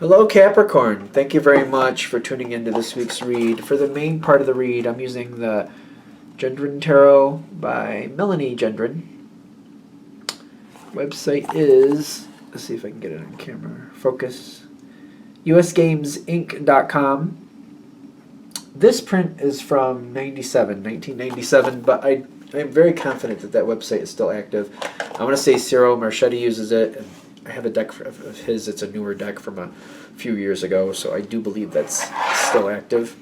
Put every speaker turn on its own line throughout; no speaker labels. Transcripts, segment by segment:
Hello, Capricorn. Thank you very much for tuning into this week's read. For the main part of the read, I'm using the Gendron Tarot by Melanie Gendron. Website is, let's see if I can get it on camera. Focus. usgamesinc.com. This print is from 1997, but I'm very confident that that website is still active. I want to say Ciro Marchetti uses it, and I have a deck of his. It's a newer deck from a few years ago, so I do believe that's still active.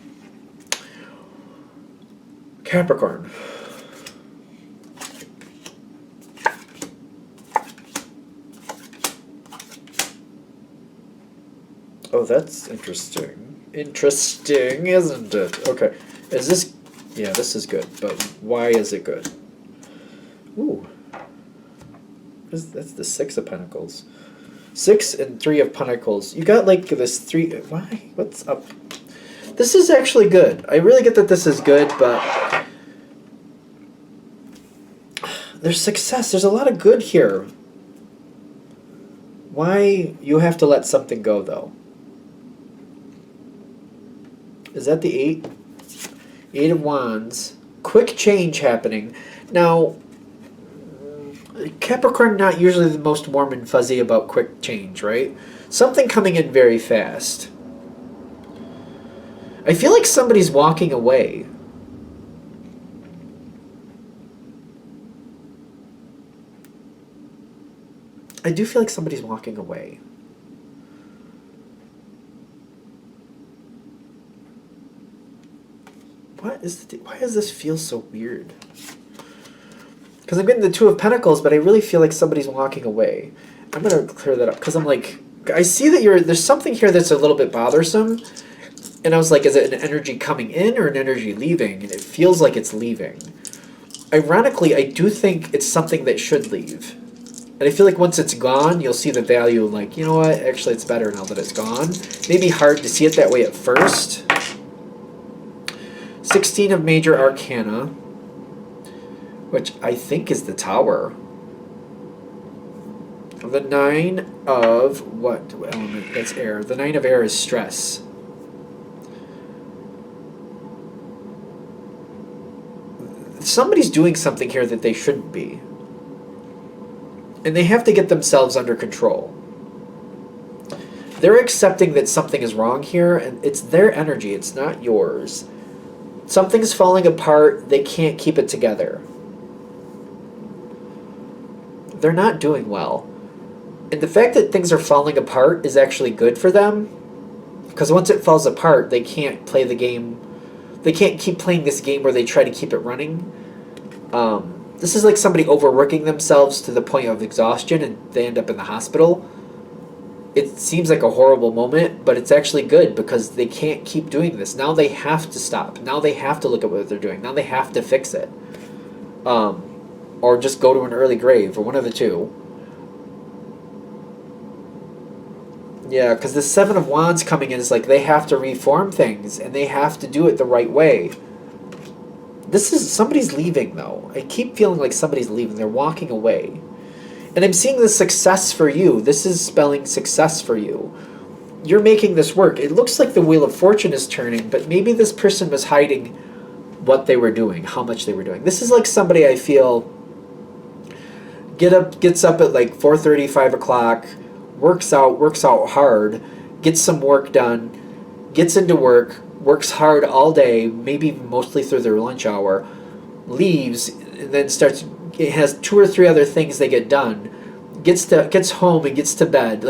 Capricorn. Oh, that's interesting. Interesting, isn't it? Okay. Is this... Yeah, this is good, but why is it good? Ooh. That's the Six of Pentacles. 6 and 3 of Pentacles. You got like this 3... Why? What's up? This is actually good. I really get that this is good, but... There's success. There's a lot of good here. Why you have to let something go, though? Is that the 8? 8 of Wands. Quick change happening. Now, Capricorn not usually the most warm and fuzzy about quick change, right? Something coming in very fast. I feel like somebody's walking away. I do feel like somebody's walking away. Why does this feel so weird? Because I'm getting the 2 of Pentacles, but I really feel like somebody's walking away. I'm going to clear that up, because I'm like, I see that there's something here that's a little bit bothersome, and I was like, is it an energy coming in or an energy leaving? And it feels like it's leaving. Ironically, I do think it's something that should leave. And I feel like once it's gone, you'll see the value, like, you know what, actually it's better now that it's gone. Maybe hard to see it that way at first. 16 of Major Arcana, which I think is the Tower. The 9 of what element? That's air. The 9 of air is stress. Somebody's doing something here that they shouldn't be. And they have to get themselves under control. They're accepting that something is wrong here, and it's their energy, it's not yours. Something's falling apart, they can't keep it together. They're not doing well. And the fact that things are falling apart is actually good for them, because once it falls apart, they can't play the game. They can't keep playing this game where they try to keep it running. This is like somebody overworking themselves to the point of exhaustion and they end up in the hospital. It seems like a horrible moment, but it's actually good because they can't keep doing this. Now they have to stop. Now they have to look at what they're doing. Now they have to fix it. Or just go to an early grave, or one of the two. Yeah, because the 7 of Wands coming in is like they have to reform things, and they have to do it the right way. Somebody's leaving, though. I keep feeling like somebody's leaving. They're walking away. And I'm seeing the success for you. This is spelling success for you. You're making this work. It looks like the Wheel of Fortune is turning, but maybe this person was hiding what they were doing, how much they were doing. This is like somebody I feel gets up at like 4:30, 5 o'clock, works out hard, gets some work done, gets into work, works hard all day, maybe mostly through their lunch hour, leaves, and then it has 2 or 3 other things they get done, gets home and gets to bed,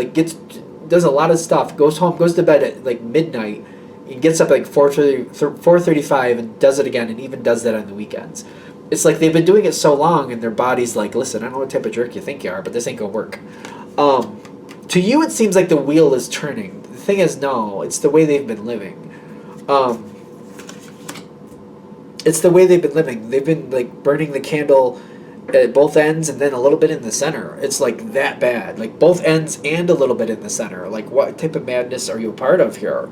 does a lot of stuff, goes home, goes to bed at like midnight, and gets up like 4:35 and does it again, and even does that on the weekends. It's like they've been doing it so long, and their body's like, listen, I don't know what type of jerk you think you are, but this ain't gonna work. To you, it seems like the wheel is turning. The thing is, no, it's the way they've been living. It's the way they've been living. They've been like burning the candle at both ends and then a little bit in the center. It's like that bad. Like both ends and a little bit in the center. Like what type of madness are you a part of here?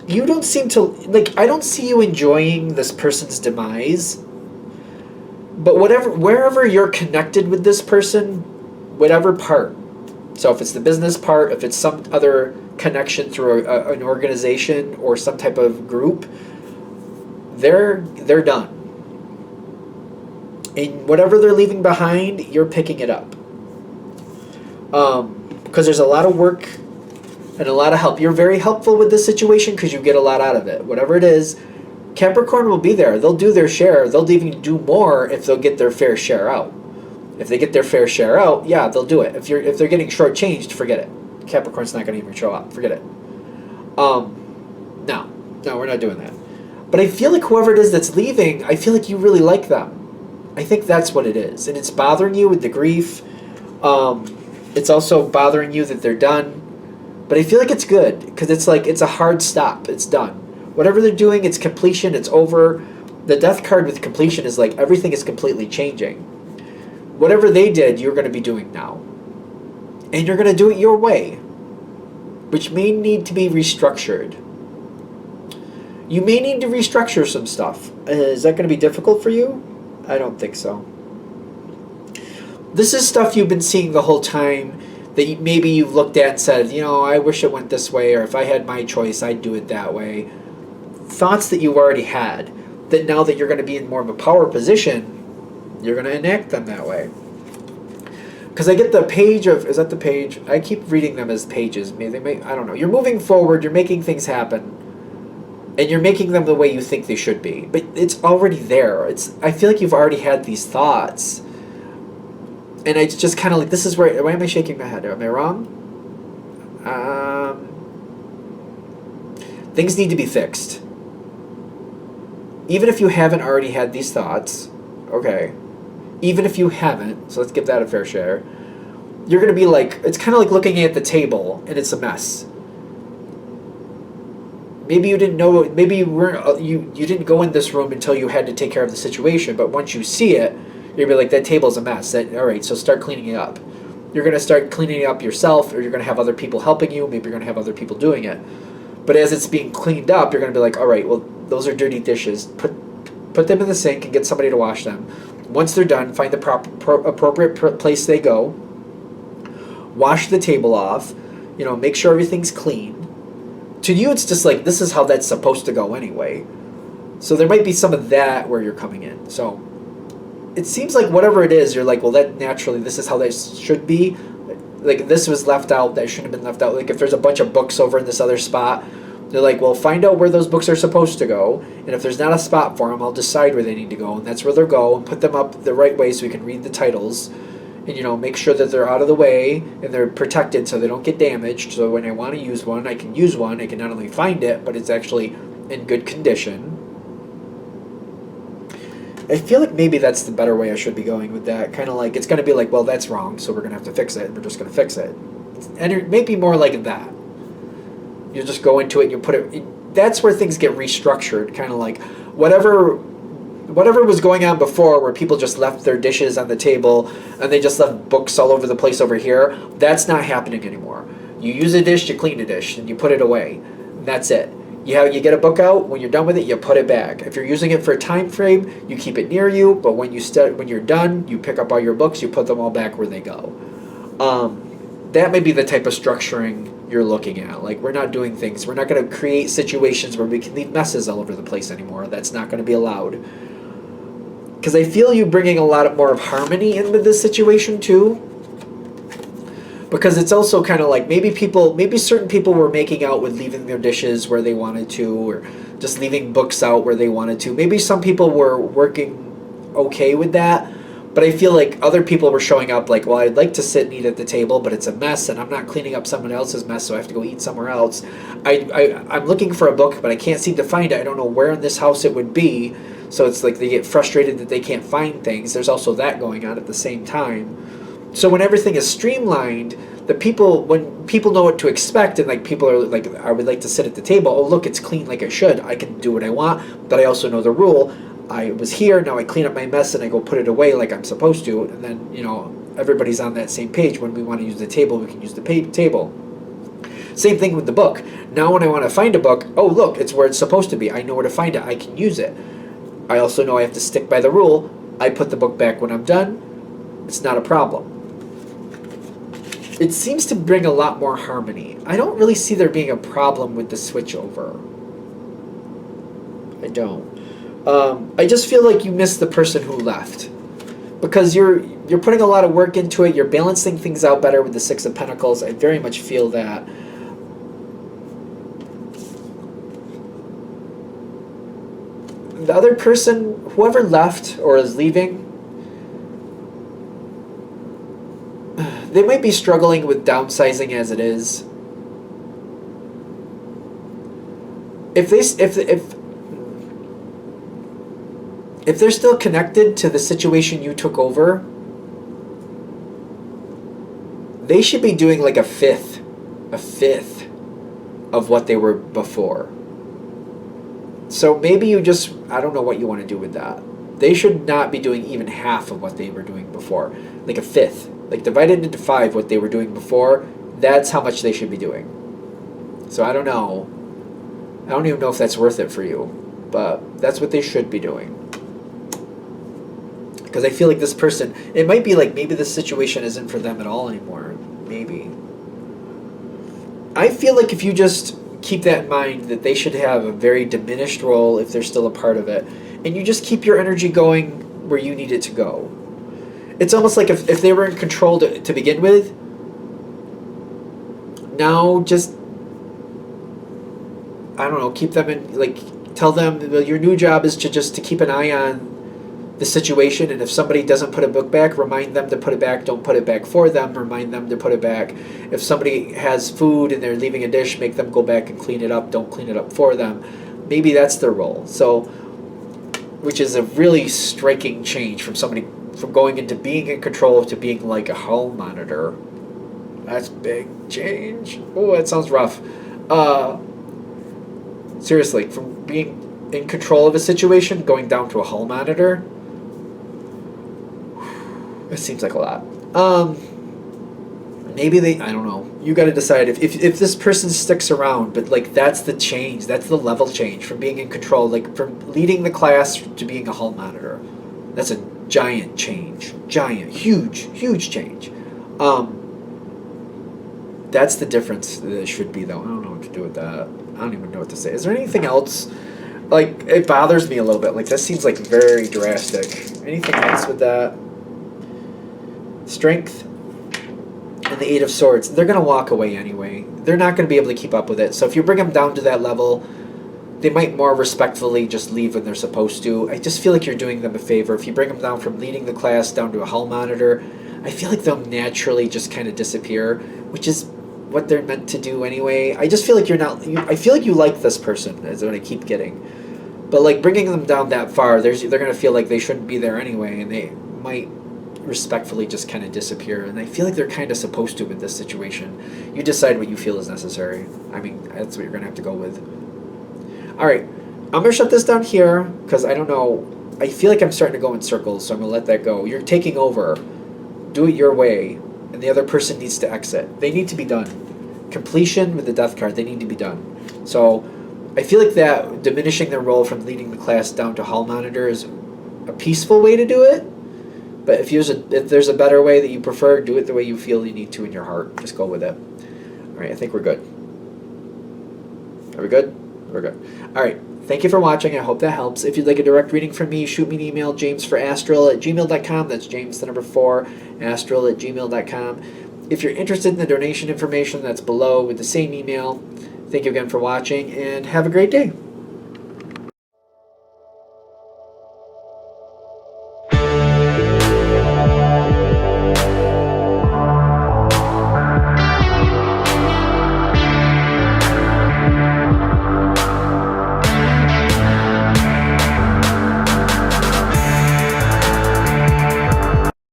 You don't seem to, like, I don't see you enjoying this person's demise. But wherever you're connected with this person, whatever part. So if it's the business part, if it's some other connection through an organization or some type of group, they're done. And whatever they're leaving behind, you're picking it up. Because there's a lot of work and a lot of help. You're very helpful with this situation because you get a lot out of it. Whatever it is, Capricorn will be there. They'll do their share. They'll even do more if they'll get their fair share out. If they get their fair share out, yeah, they'll do it. If they're getting shortchanged, forget it. Capricorn's not going to even show up. Forget it. No, we're not doing that. But I feel like whoever it is that's leaving, I feel like you really like them. I think that's what it is, and it's bothering you with the grief. It's also bothering you that they're done. But I feel like it's good because it's like it's a hard stop. It's done. Whatever they're doing, it's completion. It's over. The death card with completion is like everything is completely changing. Whatever they did, you're going to be doing now. And you're going to do it your way, which may need to be restructured. You may need to restructure some stuff. Is that going to be difficult for you? I don't think so. This is stuff you've been seeing the whole time that maybe you've looked at and said, I wish it went this way, or if I had my choice, I'd do it that way. Thoughts that you've already had, that now that you're going to be in more of a power position, you're going to enact them that way. Because I get the page of, is that the page? I keep reading them as pages. I don't know. You're moving forward, you're making things happen, and you're making them the way you think they should be. But it's already there. I feel like you've already had these thoughts. And it's just kind of like, this is where, why am I shaking my head? Am I wrong? Things need to be fixed. Even if you haven't already had these thoughts, okay, even if you haven't, so let's give that a fair share, you're going to be like, it's kind of like looking at the table and it's a mess. Maybe you didn't know, maybe you didn't go in this room until you had to take care of the situation, but once you see it, you're going to be like, that table's a mess. All right, so start cleaning it up. You're going to start cleaning it up yourself, or you're going to have other people helping you. Maybe you're going to have other people doing it. But as it's being cleaned up, you're going to be like, all right, well, those are dirty dishes. Put them in the sink and get somebody to wash them. Once they're done, find the appropriate place they go. Wash the table off. Make sure everything's clean. To you, it's just like, this is how that's supposed to go anyway. So there might be some of that where you're coming in. So it seems like whatever it is, you're like, well, that naturally, this is how that should be. Like, this was left out, that shouldn't have been left out. Like, if there's a bunch of books over in this other spot, they're like, well, find out where those books are supposed to go, and if there's not a spot for them, I'll decide where they need to go, and that's where they'll go, and put them up the right way so we can read the titles, and, make sure that they're out of the way, and they're protected so they don't get damaged, so when I want to use one, I can use one. I can not only find it, but it's actually in good condition. I feel like maybe that's the better way I should be going with that. Kind of like, it's going to be like, well, that's wrong, so we're going to have to fix it. We're just going to fix it. And it may be more like that. You just go into it and you put it... That's where things get restructured. Kind of like, whatever was going on before where people just left their dishes on the table and they just left books all over the place over here, that's not happening anymore. You use a dish, you clean a dish, and you put it away. And that's it. You get a book out. When you're done with it, you put it back. If you're using it for a time frame, you keep it near you. But when you're done, you pick up all your books. You put them all back where they go. That may be the type of structuring you're looking at. Like, we're not doing things. We're not going to create situations where we can leave messes all over the place anymore. That's not going to be allowed. Because I feel you bringing a lot more of harmony in with this situation too. Because it's also kind of like maybe certain people were making out with leaving their dishes where they wanted to, or just leaving books out where they wanted to. Maybe some people were working okay with that, but I feel like other people were showing up like, well, I'd like to sit and eat at the table, but it's a mess, and I'm not cleaning up someone else's mess, so I have to go eat somewhere else. I'm looking for a book, but I can't seem to find it. I don't know where in this house it would be, so it's like they get frustrated that they can't find things. There's also that going on at the same time. So when everything is streamlined, when people know what to expect, and like people are like, I would like to sit at the table. Oh, look, it's clean like I should. I can do what I want, but I also know the rule. I was here, now I clean up my mess and I go put it away like I'm supposed to. And then, everybody's on that same page. When we want to use the table, we can use the table. Same thing with the book. Now when I want to find a book, oh, look, it's where it's supposed to be. I know where to find it. I can use it. I also know I have to stick by the rule. I put the book back when I'm done. It's not a problem. it seems to bring a lot more harmony. I don't really see there being a problem with the switch over. I don't. I just feel like you miss the person who left, because you're putting a lot of work into it. You're balancing things out better with the Six of Pentacles. I very much feel that. The other person, whoever left or is leaving, they might be struggling with downsizing as it is. If they're still connected to the situation you took over, they should be doing like a fifth of what they were before. So maybe you just, I don't know what you want to do with that. They should not be doing even half of what they were doing before. Like a fifth. Like divided into 5 what they were doing before, that's how much they should be doing. So I don't know. I don't even know if that's worth it for you. But that's what they should be doing. Because I feel like this person, it might be like maybe this situation isn't for them at all anymore. Maybe. I feel like if you just keep that in mind, that they should have a very diminished role if they're still a part of it, and you just keep your energy going where you need it to go. It's almost like if they were in control to begin with, now just, I don't know, keep them in, like, tell them, well, your new job is to keep an eye on the situation, and if somebody doesn't put a book back, remind them to put it back. Don't put it back for them, remind them to put it back. If somebody has food and they're leaving a dish, make them go back and clean it up. Don't clean it up for them. Maybe that's their role. So, which is a really striking change from going into being in control to being like a hall monitor. That's big change. Oh, that sounds rough. Seriously, from being in control of a situation, going down to a hall monitor, it seems like a lot. Maybe I don't know. You got to decide if this person sticks around, but like that's the change. That's the level change from being in control, like from leading the class to being a hall monitor. That's a giant change. Giant, huge change. That's the difference that it should be, though. I don't know what to do with that. I don't even know what to say. Is there anything else? Like, it bothers me a little bit. Like, that seems like very drastic. Anything else with that? Strength and the Eight of Swords. They're going to walk away anyway. They're not going to be able to keep up with it. So if you bring them down to that level, they might more respectfully just leave when they're supposed to. I just feel like you're doing them a favor. If you bring them down from leading the class down to a hall monitor, I feel like they'll naturally just kind of disappear, which is what they're meant to do anyway. I just feel like I feel like you like this person, is what I keep getting. But like bringing them down that far, they're going to feel like they shouldn't be there anyway, and they might respectfully just kind of disappear. And I feel like they're kind of supposed to with this situation. You decide what you feel is necessary. I mean, that's what you're going to have to go with. All right, I'm going to shut this down here because I don't know. I feel like I'm starting to go in circles, so I'm going to let that go. You're taking over. Do it your way, and the other person needs to exit. They need to be done. Completion with the Death card, they need to be done. So I feel like that diminishing their role from leading the class down to hall monitor is a peaceful way to do it. But if there's a better way that you prefer, do it the way you feel you need to in your heart. Just go with it. All right, I think we're good. Are we good? We're good. All right. Thank you for watching. I hope that helps. If you'd like a direct reading from me, shoot me an email, jamesforastral@gmail.com. That's James, the number 4, astral@gmail.com. If you're interested in the donation information, that's below with the same email. Thank you again for watching, and have a great day.